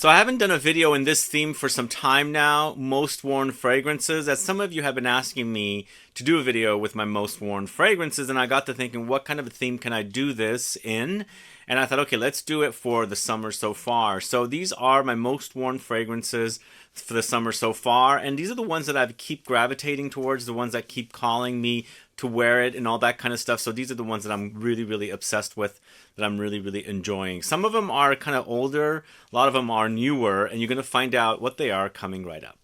So I haven't done a video in this theme for some time now, most worn fragrances, as some of you have been asking me to do a video with my most worn fragrances, and I got to thinking, what kind of a theme can I do this in? And I thought, okay, let's do it for the summer so far. So these are my most worn fragrances for the summer so far, and these are the ones that I keep gravitating towards, the ones that keep calling me to wear it and all that kind of stuff. So these are the ones that I'm really obsessed with, that I'm really enjoying. Some of them are kind of older, a lot of them are newer, and you're going to find out what they are coming right up.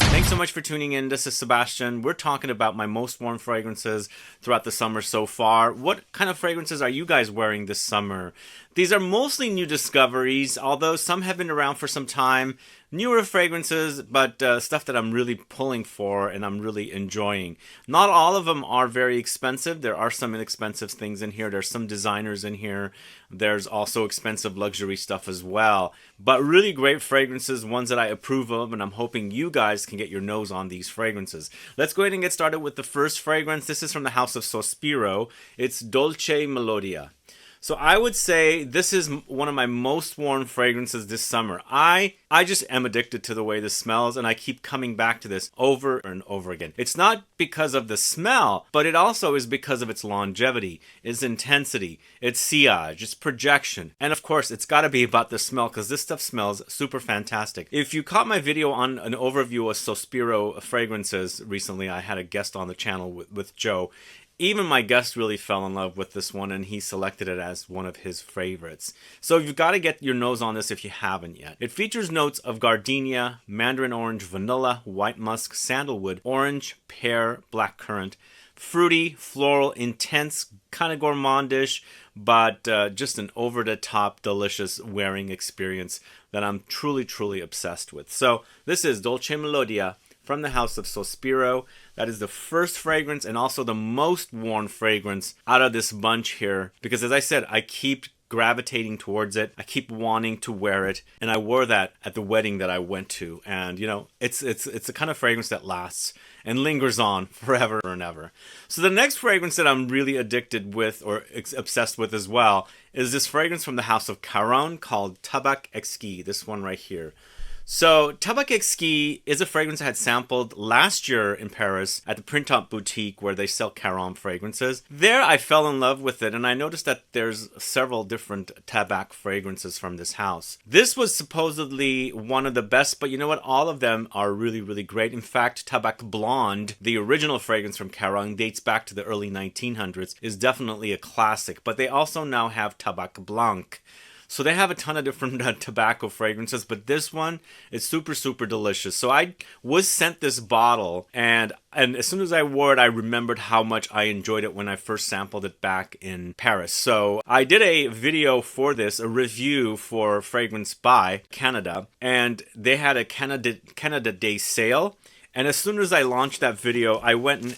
Thanks so much for tuning in. This is Sebastian. We're talking about my most worn fragrances throughout the summer so far. What kind of fragrances are you guys wearing this summer? These are mostly new discoveries, although some have been around for some time. Newer fragrances, but stuff that I'm really pulling for and I'm really enjoying. Not all of them are very expensive. There are some inexpensive things in here. There's some designers in here. There's also expensive luxury stuff as well. But really great fragrances, ones that I approve of, and I'm hoping you guys can get your nose on these fragrances. Let's go ahead and get started with the first fragrance. This is from the house of Sospiro. It's Dolce Melodia. So I would say this is one of my most worn fragrances this summer. I just am addicted to the way this smells, and I keep coming back to this over and over again. It's not because of the smell, but it also is because of its longevity, its intensity, its sillage, its projection. And of course, it's got to be about the smell, because this stuff smells super fantastic. If you caught my video on an overview of Sospiro fragrances recently, I had a guest on the channel with Joe. Even my guest really fell in love with this one, and he selected it as one of his favorites. So you've got to get your nose on this if you haven't yet. It features notes of Gardenia, Mandarin orange, vanilla, white musk, sandalwood, orange, pear, black currant. Fruity, floral, intense, kind of gourmandish, but just an over-the-top, delicious wearing experience that I'm truly obsessed with. So this is Dolce Melodia from the house of Sospiro. That is the first fragrance and also the most worn fragrance out of this bunch here. Because as I said, I keep gravitating towards it. I keep wanting to wear it. And I wore that at the wedding that I went to. And you know, it's the kind of fragrance that lasts and lingers on forever and ever. So the next fragrance that I'm really addicted with, or obsessed with as well, is this fragrance from the house of Caron called Tabac Exquis. This one right here. So, Tabac Exquis is a fragrance I had sampled last year in Paris at the Printemps boutique where they sell Caron fragrances. There I fell in love with it, and I noticed that there's several different Tabac fragrances from this house. This was supposedly one of the best, but you know what? All of them are really great. In fact, Tabac Blonde, the original fragrance from Caron, dates back to the early 1900s, is definitely a classic. But they also now have Tabac Blanc. So they have a ton of different tobacco fragrances, but this one is super delicious. So I was sent this bottle, and as soon as I wore it, I remembered how much I enjoyed it when I first sampled it back in Paris. So I did a video for this, a review for Fragrance by Canada, and they had a Canada Day sale. And as soon as I launched that video, I went and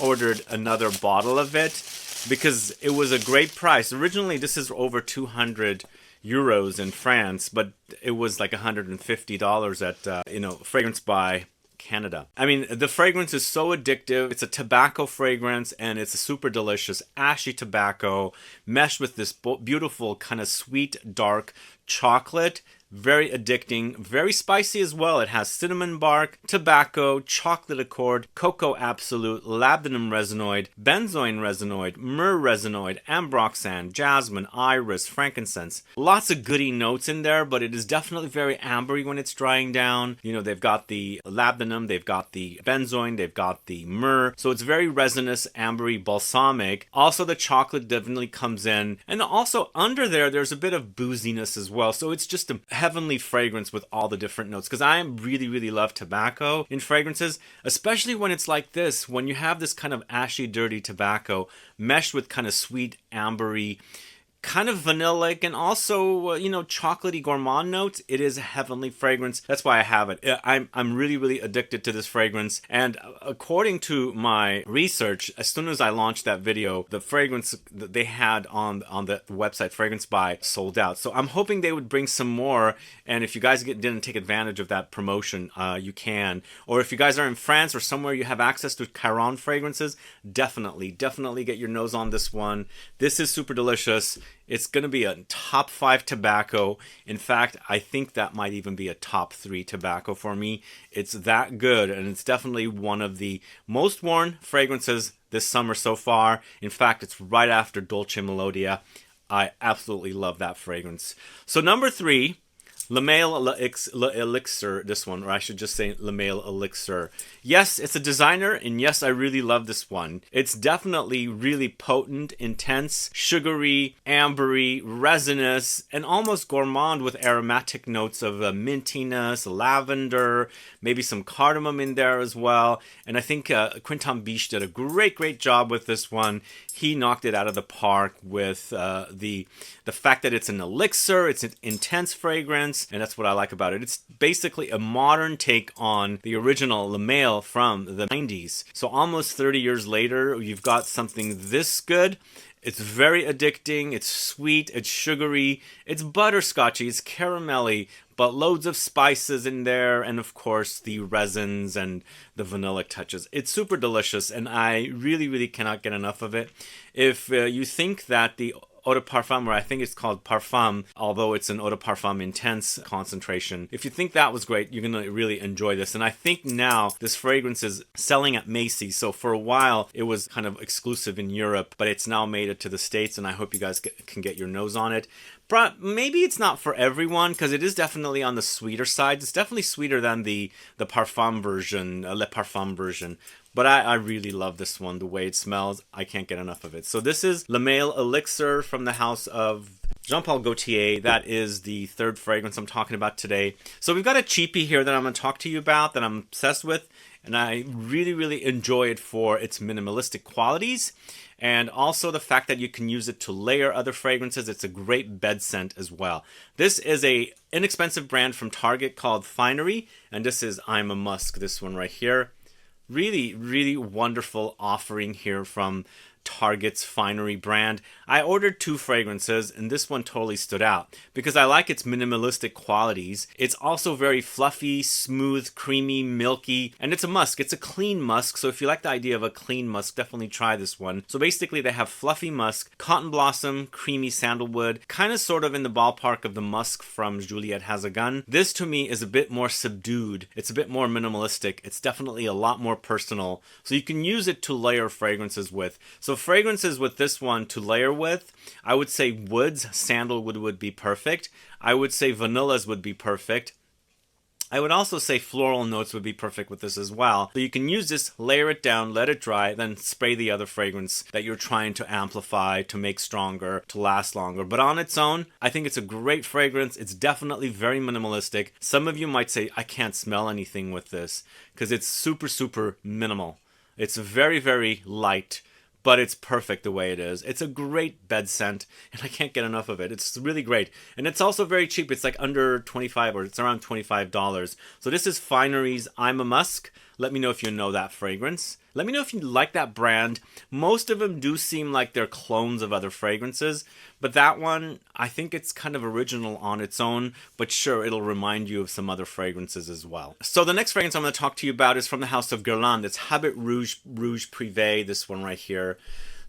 ordered another bottle of it because it was a great price. Originally, this is over 200 euros in France, but it was like $150 at Fragrance by Canada. I mean, the fragrance is so addictive. It's a tobacco fragrance, and it's a super delicious ashy tobacco meshed with this beautiful kind of sweet dark chocolate. Very addicting, very spicy as well. It has cinnamon bark, tobacco, chocolate accord, cocoa absolute, labdanum resinoid, benzoin resinoid, myrrh resinoid, ambroxan, jasmin, iris, frankincense. Lots of goody notes in there, but it is definitely very ambery when it's drying down. You know, they've got the labdanum, they've got the benzoin, they've got the myrrh. So it's very resinous, ambery, balsamic. Also, the chocolate definitely comes in. And also under there's a bit of booziness as well. So it's just a heavenly fragrance with all the different notes, because I really love tobacco in fragrances, especially when it's like this, when you have this kind of ashy dirty tobacco meshed with kind of sweet ambery kind of vanillic and also you know, chocolatey gourmand notes. It is a heavenly fragrance. That's why I have it. I'm really, really addicted to this fragrance. And according to my research, as soon as I launched that video, the fragrance that they had on the website Fragrance Buy sold out. So I'm hoping they would bring some more. And if you guys didn't take advantage of that promotion, you can. Or if you guys are in France or somewhere you have access to Caron fragrances, definitely get your nose on this one. This is super delicious. It's going to be a top 5 tobacco. In fact, I think that might even be a top 3 tobacco for me. It's that good, and it's definitely one of the most worn fragrances this summer so far. In fact, it's right after Dolce Melodia. I absolutely love that fragrance. So number 3, Le Male Elixir, this one, or I should just say Le Male Elixir. Yes, it's a designer, and yes, I really love this one. It's definitely really potent, intense, sugary, ambery, resinous, and almost gourmand with aromatic notes of mintiness, lavender, maybe some cardamom in there as well. And I think Quintin Biche did a great job with this one. He knocked it out of the park with the fact that it's an elixir, it's an intense fragrance, and that's what I like about it. It's basically a modern take on the original Le Male from the 90s. So almost 30 years later, you've got something this good. It's very addicting, it's sweet, it's sugary, it's butterscotchy, it's caramelly, but loads of spices in there, and of course the resins and the vanillic touches. It's super delicious, and I really cannot get enough of it. If you think that the eau de parfum, or I think it's called parfum, although it's an eau de parfum intense concentration. If you think that was great, you're going to really enjoy this. And I think now this fragrance is selling at Macy's. So for a while, it was kind of exclusive in Europe, but it's now made it to the States, and I hope you guys can get your nose on it. But maybe it's not for everyone, because it is definitely on the sweeter side. It's definitely sweeter than the parfum version, Le Parfum version. But I really love this one. The way it smells, I can't get enough of it. So this is Le Male Elixir from the house of Jean Paul Gaultier. That is the third fragrance I'm talking about today. So we've got a cheapie here that I'm going to talk to you about that I'm obsessed with. And I really enjoy it for its minimalistic qualities. And also the fact that you can use it to layer other fragrances. It's a great bed scent as well. This is a inexpensive brand from Target called Finery. And this is I'm a Musk, this one right here. Really wonderful offering here from Target's Finery brand. I ordered 2 fragrances, and this one totally stood out because I like its minimalistic qualities. It's also very fluffy, smooth, creamy, milky, and it's a musk. It's a clean musk, so if you like the idea of a clean musk, definitely try this one. So basically they have fluffy musk, cotton blossom, creamy sandalwood, kind of sort of in the ballpark of the musk from Juliette Has a Gun. This to me is a bit more subdued. It's a bit more minimalistic. It's definitely a lot more personal. So you can use it to layer fragrances with. So fragrances with this one to layer with, I would say woods, sandalwood would be perfect. I would say vanillas would be perfect. I would also say floral notes would be perfect with this as well. So you can use this, layer it down, let it dry, then spray the other fragrance that you're trying to amplify, to make stronger, to last longer. But on its own, I think it's a great fragrance. It's definitely very minimalistic. Some of you might say, I can't smell anything with this because it's super minimal. It's very light, but it's perfect the way it is. It's a great bed scent, and I can't get enough of it. It's really great. And it's also very cheap. It's like under 25, or it's around $25. So this is Finery's I'm a Musk. Let me know if you know that fragrance. Let me know if you like that brand. Most of them do seem like they're clones of other fragrances, but that one, I think it's kind of original on its own, but sure, it'll remind you of some other fragrances as well. So the next fragrance I'm going to talk to you about is from the house of GUERLAIN. It's Habit Rouge Privé, this one right here.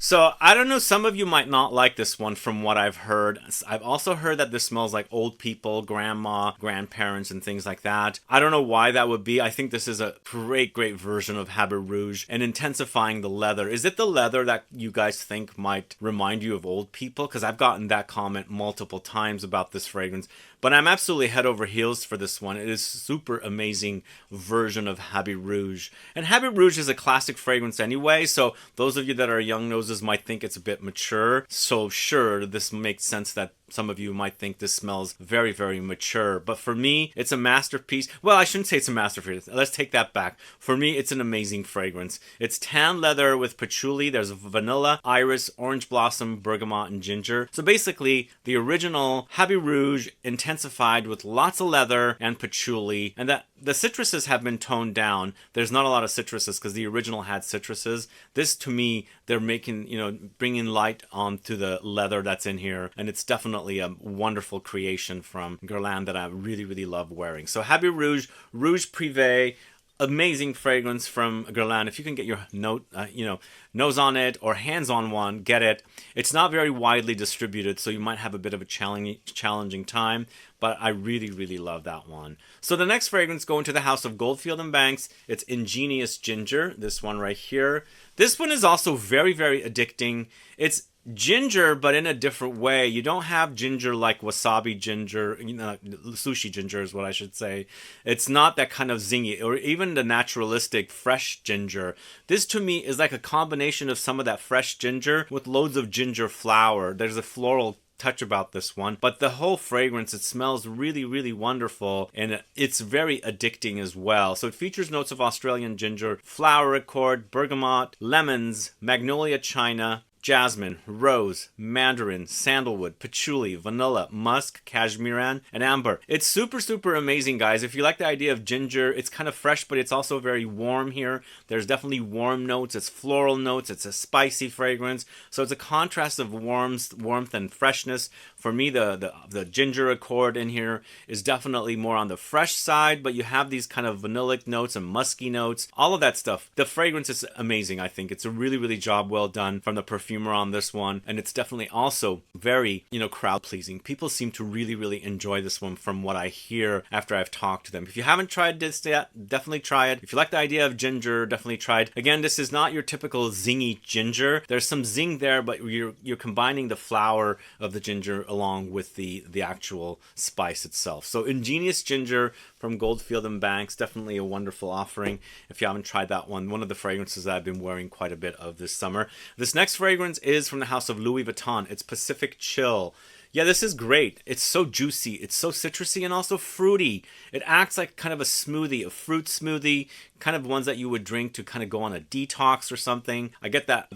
So, I don't know, some of you might not like this one from what I've heard. I've also heard that this smells like old people, grandma, grandparents, and things like that. I don't know why that would be. I think this is a great version of Habit Rouge and intensifying the leather. Is it the leather that you guys think might remind you of old people? Because I've gotten that comment multiple times about this fragrance. But I'm absolutely head over heels for this one. It is a super amazing version of Habit Rouge. And Habit Rouge is a classic fragrance anyway, so those of you that are young noses might think it's a bit mature. So sure, this makes sense that some of you might think this smells very, very mature. But for me, it's a masterpiece. Well, I shouldn't say it's a masterpiece. Let's take that back. For me, it's an amazing fragrance. It's tan leather with patchouli. There's vanilla, iris, orange blossom, bergamot, and ginger. So basically, the original Habit Rouge intensified with lots of leather and patchouli. And that the citruses have been toned down. There's not a lot of citruses because the original had citruses. This, to me, they're making, bringing light onto the leather that's in here. And it's definitely a wonderful creation from Guerlain that I really, really love wearing. So Habit Rouge, Rouge Privé, amazing fragrance from Guerlain. If you can get your nose on it or hands on one, get it. It's not very widely distributed, so you might have a bit of a challenging time, but I really, really love that one. So the next fragrance going to the house of Goldfield and Banks, it's Ingenious Ginger, this one right here. This one is also very, very addicting. It's ginger, but in a different way. You don't have ginger like wasabi ginger, sushi ginger is what I should say. It's not that kind of zingy, or even the naturalistic fresh ginger. This to me is like a combination of some of that fresh ginger with loads of ginger flower. There's a floral touch about this one, but the whole fragrance, it smells really, really wonderful, and it's very addicting as well. So it features notes of Australian ginger, flower accord, bergamot, lemons, magnolia china, jasmine, rose, mandarin, sandalwood, patchouli, vanilla, musk, cashmeran, and amber. It's super, super amazing, guys. If you like the idea of ginger, it's kind of fresh, but it's also very warm here. There's definitely warm notes. It's floral notes. It's a spicy fragrance. So it's a contrast of warmth and freshness. For me, the ginger accord in here is definitely more on the fresh side, but you have these kind of vanillic notes and musky notes, all of that stuff. The fragrance is amazing, I think. It's a really, really job well done from the perfumer on this one, and it's definitely also very, crowd pleasing. People seem to really, really enjoy this one from what I hear after I've talked to them. If you haven't tried this yet, definitely try it. If you like the idea of ginger, definitely try it. Again, this is not your typical zingy ginger. There's some zing there, but you're combining the flower of the ginger along with the actual spice itself. So Ingenious Ginger from Goldfield and Banks, definitely a wonderful offering. If you haven't tried that one of the fragrances that I've been wearing quite a bit of this summer. This next fragrance is from the house of Louis Vuitton. It's Pacific Chill. Yeah, this is great. It's so juicy. It's so citrusy and also fruity. It acts like kind of a smoothie, a fruit smoothie, kind of ones that you would drink to kind of go on a detox or something. I get that,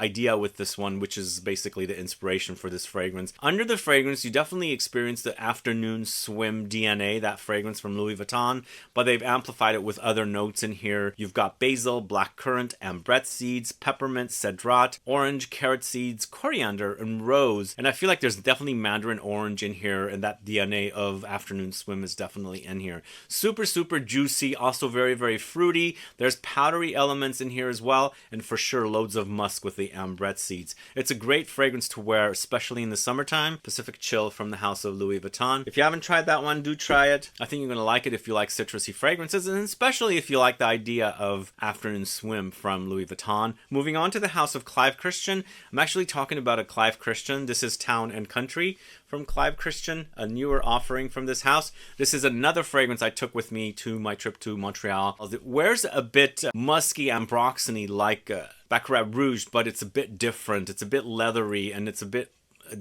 idea with this one, which is basically the inspiration for this fragrance. Under the fragrance, you definitely experience the afternoon swim DNA, that fragrance from Louis Vuitton, but they've amplified it with other notes in here. You've got basil, black currant, ambrette seeds, peppermint, cedrat, orange, carrot seeds, coriander, and rose. And I feel like there's definitely mandarin orange in here, and that DNA of afternoon swim is definitely in here. Super, super juicy, also very, very fruity. There's powdery elements in here as well, and for sure loads of musk with the ambrette seeds. It's a great fragrance to wear, especially in the summertime. Pacific Chill from the house of Louis Vuitton. If you haven't tried that one, do try it. I think you're going to like it if you like citrusy fragrances, and especially if you like the idea of afternoon swim from Louis Vuitton. Moving on to the house of Clive Christian. I'm actually talking about a Clive Christian. This is Town and Country from Clive Christian, a newer offering from this house. This is another fragrance I took with me to my trip to Montreal. It wears a bit musky, ambroxany like Baccarat Rouge, but it's a bit different. It's a bit leathery, and it's a bit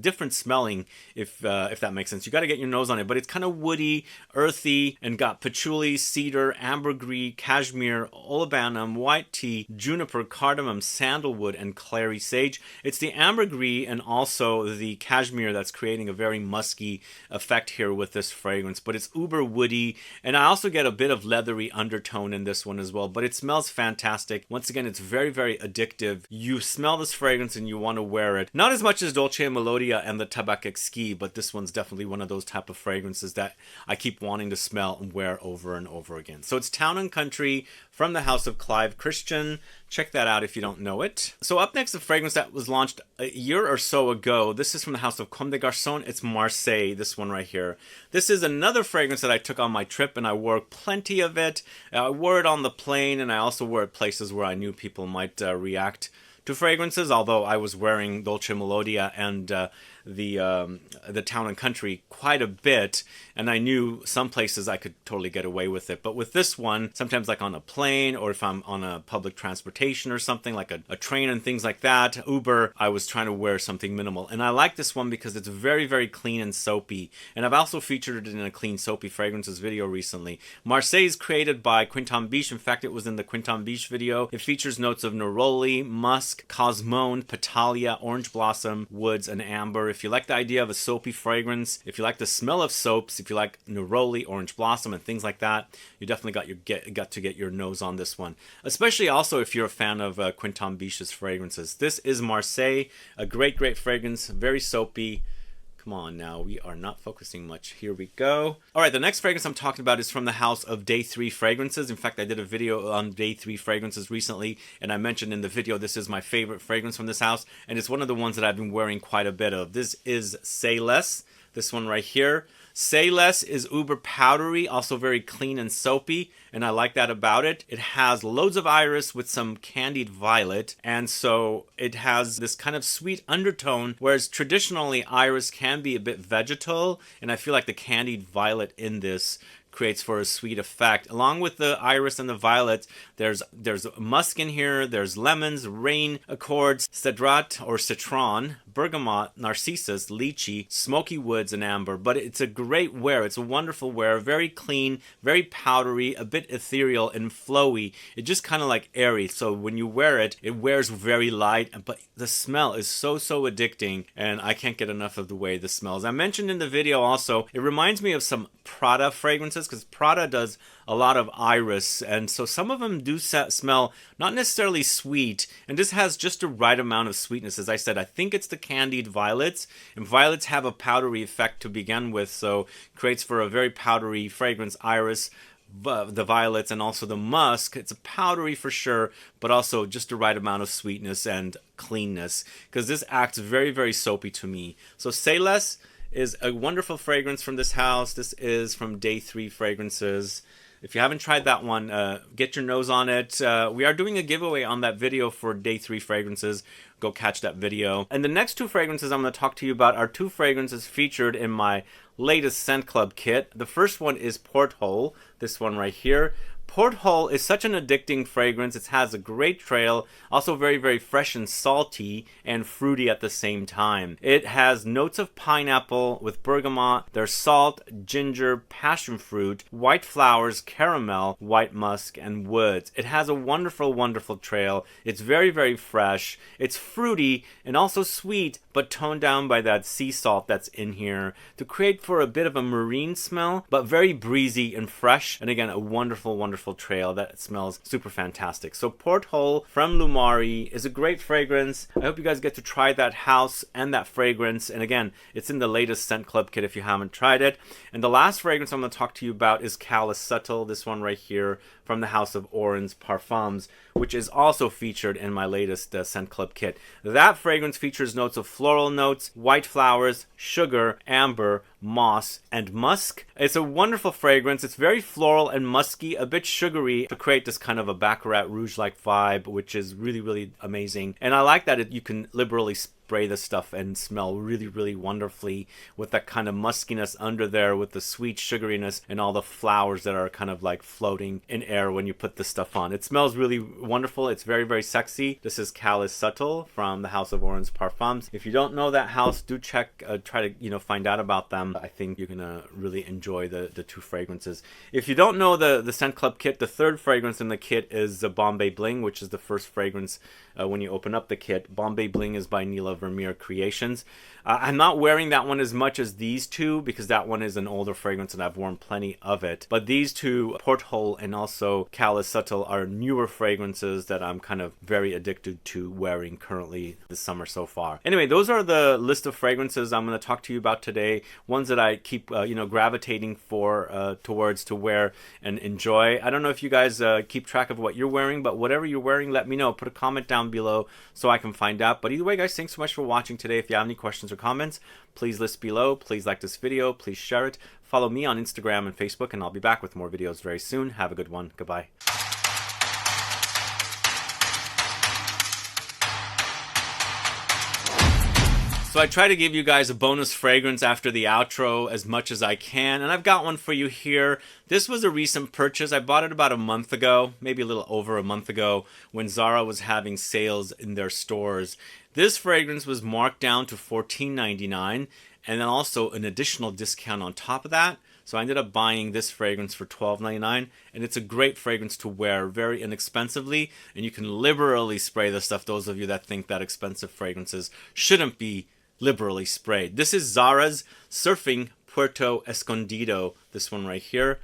different smelling, if that makes sense. You got to get your nose on it, but it's kind of woody, earthy, and got patchouli, cedar, ambergris, cashmere, olibanum, white tea, juniper, cardamom, sandalwood, and clary sage. It's the ambergris and also the cashmere that's creating a very musky effect here with this fragrance, but it's uber woody, and I also get a bit of leathery undertone in this one as well, but it smells fantastic. Once again, it's very, very addictive. You smell this fragrance and you want to wear it. Not as much as Dolce and Melodia and the Tabac Exquis, but this one's definitely one of those type of fragrances that I keep wanting to smell and wear over and over again. So it's Town and Country from the house of Clive Christian. Check that out if you don't know it. So up next, a fragrance that was launched a year or so ago. This is from the house of Comme des Garçons. It's Marseille, this one right here. This is another fragrance that I took on my trip, and I wore plenty of it. I wore it on the plane, and I also wore it places where I knew people might react two fragrances, although I was wearing Dolce Melodia and the Town and Country quite a bit, and I knew some places I could totally get away with it. But with this one, sometimes like on a plane, or if I'm on a public transportation or something like a train and things like that, Uber, I was trying to wear something minimal. And I like this one because it's very, very clean and soapy. And I've also featured it in a clean soapy fragrances video recently. Marseille is created by Quinton Biche. In fact, it was in the Quinton Biche video. It features notes of neroli, musk, cosmone, petalia, orange blossom, woods, and amber. If you like the idea of a soapy fragrance, if you like the smell of soaps, if you like neroli, orange blossom, and things like that, you definitely got to get your nose on this one. Especially also if you're a fan of Quinton Biche's fragrances. This is Marseille, a great fragrance, very soapy. Come on now, we are not focusing much. Here we go. All right, the next fragrance I'm talking about is from the house of Day 3 fragrances. In fact, I did a video on Day 3 fragrances recently, and I mentioned in the video this is my favorite fragrance from this house, and it's one of the ones that I've been wearing quite a bit of. This is Say Less, this one right here. Say Less is uber powdery, also very clean and soapy, and I like that about it. It has loads of iris with some candied violet, and so it has this kind of sweet undertone, whereas traditionally iris can be a bit vegetal, and I feel like the candied violet in this creates for a sweet effect. Along with the iris and the violet, there's musk in here, there's lemons, rain accords, cedrat or citron, bergamot, narcissus, lychee, smoky woods, and amber. But it's a great wear. It's a wonderful wear. Very clean, very powdery, a bit ethereal and flowy. It just kind of like airy. So when you wear it, it wears very light, but the smell is so addicting, and I can't get enough of the way this smells. I mentioned in the video also, it reminds me of some Prada fragrances, because Prada does a lot of iris, and so some of them do smell not necessarily sweet, and this has just the right amount of sweetness. As I said, I think it's the candied violets, and violets have a powdery effect to begin with, so creates for a very powdery fragrance. Iris, the violets, and also the musk, it's a powdery for sure, but also just the right amount of sweetness and cleanness, because this acts very soapy to me. So Say Less is a wonderful fragrance from this house. This is from Day 3 fragrances. If you haven't tried that one, get your nose on it. We are doing a giveaway on that video for Day 3 fragrances. Go catch that video. And the next two fragrances I'm going to talk to you about are two fragrances featured in my latest Scent Club kit. The first one is Porthole, this one right here. Porthole is such an addicting fragrance. It has a great trail, also very fresh and salty and fruity at the same time. It has notes of pineapple with bergamot. There's salt, ginger, passion fruit, white flowers, caramel, white musk, and woods. It has a wonderful trail. It's very fresh. It's fruity and also sweet, but toned down by that sea salt that's in here to create for a bit of a marine smell, but very breezy and fresh. And again, a wonderful trail that smells super fantastic. So Porthole from Lumari is a great fragrance. I hope you guys get to try that house and that fragrance. And again, it's in the latest Scent Club kit if you haven't tried it. And the last fragrance I'm going to talk to you about is Callous Subtle, this one right here from the house of Orange Parfums, which is also featured in my latest Scent Club kit. That fragrance features notes of floral notes, white flowers, sugar, amber, moss, and musk. It's a wonderful fragrance. It's very floral and musky, a bit sugary, to create this kind of a Baccarat Rouge-like vibe, which is really amazing. And I like that you can liberally spray this stuff and smell really wonderfully with that kind of muskiness under there, with the sweet sugariness and all the flowers that are kind of like floating in air when you put this stuff on. It smells really wonderful. It's very sexy. This is Callous Subtle from the house of Orange Parfums. If you don't know that house, do check, try to find out about them. I think you're gonna really enjoy the two fragrances. If you don't know the Scent Club kit, the third fragrance in the kit is the Bombay Bling, which is the first fragrance when you open up the kit. Bombay Bling is by Neela Vermeer Creations. I'm not wearing that one as much as these two because that one is an older fragrance and I've worn plenty of it. But these two, Porthole and also Callous Subtle, are newer fragrances that I'm kind of very addicted to wearing currently this summer so far. Anyway, those are the list of fragrances I'm going to talk to you about today. Ones that I keep gravitating towards to wear and enjoy. I don't know if you guys keep track of what you're wearing, but whatever you're wearing, let me know. Put a comment down below so I can find out. But either way, guys, thanks so much for watching today. If you have any questions or comments, please list below. Please like this video. Please share it. Follow me on Instagram and Facebook, and I'll be back with more videos very soon. Have a good one. Goodbye. So I try to give you guys a bonus fragrance after the outro as much as I can, and I've got one for you here. This was a recent purchase. I bought it about a month ago, maybe a little over a month ago, when Zara was having sales in their stores. This fragrance was marked down to $14.99, and then also an additional discount on top of that. So I ended up buying this fragrance for $12.99, and it's a great fragrance to wear very inexpensively, and you can liberally spray this stuff, those of you that think that expensive fragrances shouldn't be liberally sprayed. This is Zara's Surfing Puerto Escondido, this one right here.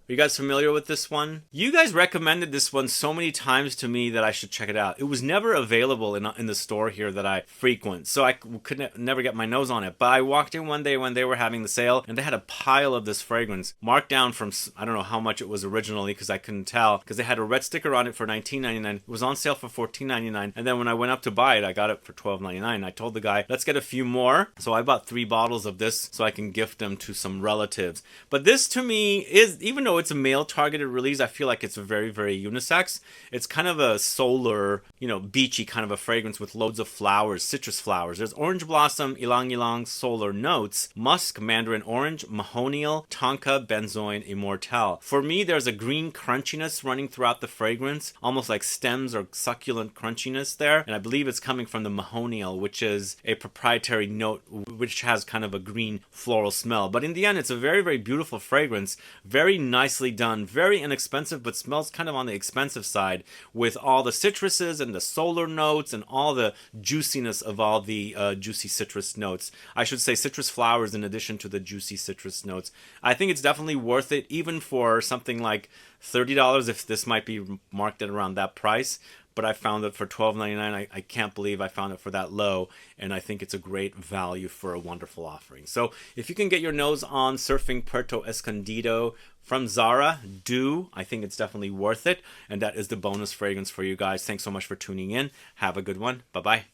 Are you guys familiar with this one? You guys recommended this one so many times to me that I should check it out. It was never available in the store here that I frequent, so I could never get my nose on it. But I walked in one day when they were having the sale, and they had a pile of this fragrance marked down from, I don't know how much it was originally because I couldn't tell, because they had a red sticker on it for $19.99. It was on sale for $14.99, and then when I went up to buy it, I got it for $12.99. I told the guy, let's get a few more. So I bought 3 bottles of this so I can gift them to some relatives. But this to me is, even though it's a male targeted release, I feel like it's very, very unisex. It's kind of a solar, beachy kind of a fragrance with loads of flowers, citrus flowers. There's orange blossom, ylang ylang, solar notes, musk, mandarin orange, mahonial, tonka, benzoin, immortelle. For me, there's a green crunchiness running throughout the fragrance, almost like stems or succulent crunchiness there. And I believe it's coming from the mahonial, which is a proprietary note which has kind of a green floral smell. But in the end, it's a very, very beautiful fragrance, very nicely done, very inexpensive, but smells kind of on the expensive side, with all the citruses and the solar notes and all the juiciness of all the juicy citrus notes. I should say citrus flowers in addition to the juicy citrus notes. I think it's definitely worth it, even for something like $30, if this might be marked at around that price. But I found it for $12.99. I can't believe I found it for that low, and I think it's a great value for a wonderful offering. So if you can get your nose on Surfing Puerto Escondido from Zara, do. I think it's definitely worth it, and that is the bonus fragrance for you guys. Thanks so much for tuning in. Have a good one. Bye-bye.